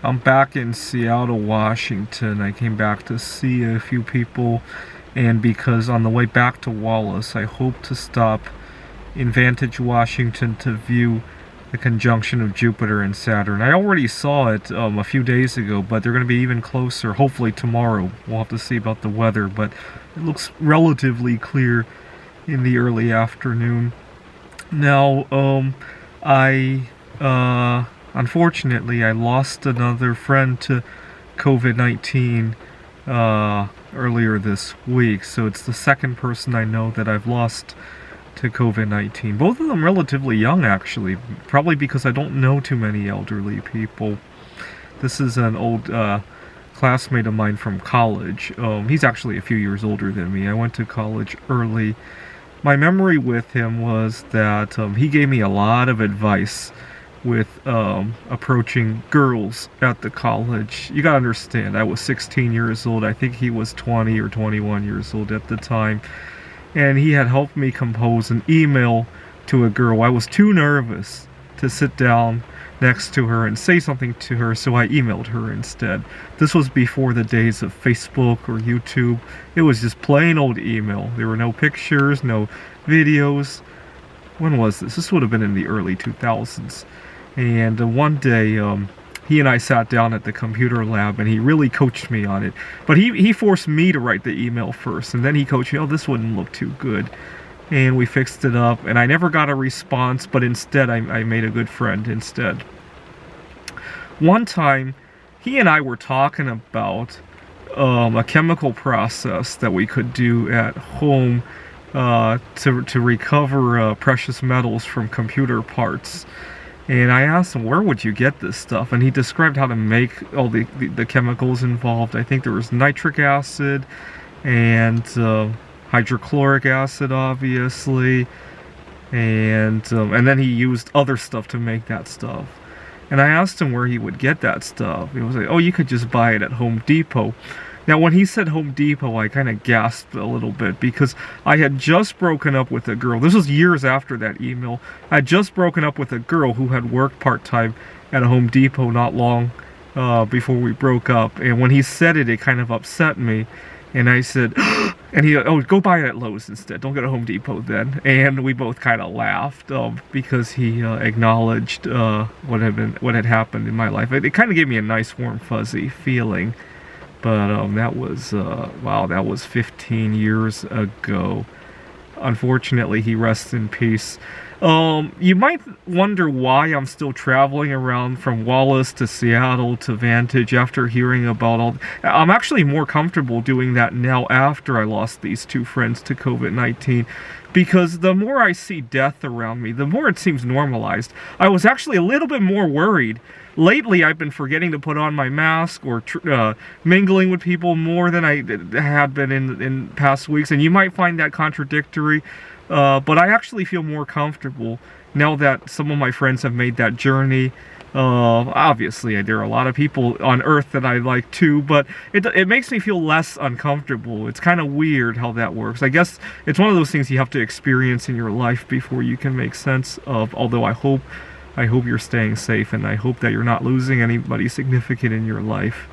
I'm back in Seattle, Washington. I came back to see a few people, and because on the way back to Wallace, I hope to stop in Vantage, Washington to view the conjunction of Jupiter and Saturn. I already saw it a few days ago, but they're going to be even closer, hopefully tomorrow. We'll have to see about the weather, but it looks relatively clear in the early afternoon. Now, unfortunately, I lost another friend to COVID-19 earlier this week, so it's the second person I know that I've lost to COVID-19. Both of them relatively young, actually, probably because I don't know too many elderly people. This is an old classmate of mine from college. He's actually a few years older than me. I went to college early. My memory with him was that he gave me a lot of advice with approaching girls at the college. You gotta understand, I was 16 years old. I think he was 20 or 21 years old at the time. And he had helped me compose an email to a girl. I was too nervous to sit down next to her and say something to her, so I emailed her instead. This was before the days of Facebook or YouTube. It was just plain old email. There were no pictures, no videos. When was this? This would have been in the early 2000s. And one day, he and I sat down at the computer lab, and he really coached me on it. But he forced me to write the email first, and then he coached me, oh, this wouldn't look too good. And we fixed it up, and I never got a response, but instead I made a good friend instead. One time, he and I were talking about a chemical process that we could do at home to recover precious metals from computer parts. And I asked him, where would you get this stuff? And he described how to make all the chemicals involved. I think there was nitric acid and hydrochloric acid, obviously. And then he used other stuff to make that stuff. And I asked him where he would get that stuff. He was like, oh, you could just buy it at Home Depot. Now, when he said Home Depot, I kind of gasped a little bit because I had just broken up with a girl. This was years after that email. I had just broken up with a girl who had worked part-time at a Home Depot not long before we broke up. And when he said it, it kind of upset me. And I said, and he, oh, go buy it at Lowe's instead. Don't go to Home Depot then. And we both kind of laughed because he acknowledged what had happened in my life. It kind of gave me a nice, warm, fuzzy feeling. But that was, wow, that was 15 years ago. Unfortunately, he rests in peace. You might wonder why I'm still traveling around from Wallace to Seattle to Vantage after hearing about all... I'm actually more comfortable doing that now after I lost these two friends to COVID-19. Because the more I see death around me, the more it seems normalized. I was actually a little bit more worried. Lately, I've been forgetting to put on my mask or mingling with people more than I had been in past weeks. And you might find that contradictory, but I actually feel more comfortable now that some of my friends have made that journey. Obviously, there are a lot of people on Earth that I like too, but it makes me feel less uncomfortable. It's kind of weird how that works. I guess it's one of those things you have to experience in your life before you can make sense of, although I hope you're staying safe, and I hope that you're not losing anybody significant in your life.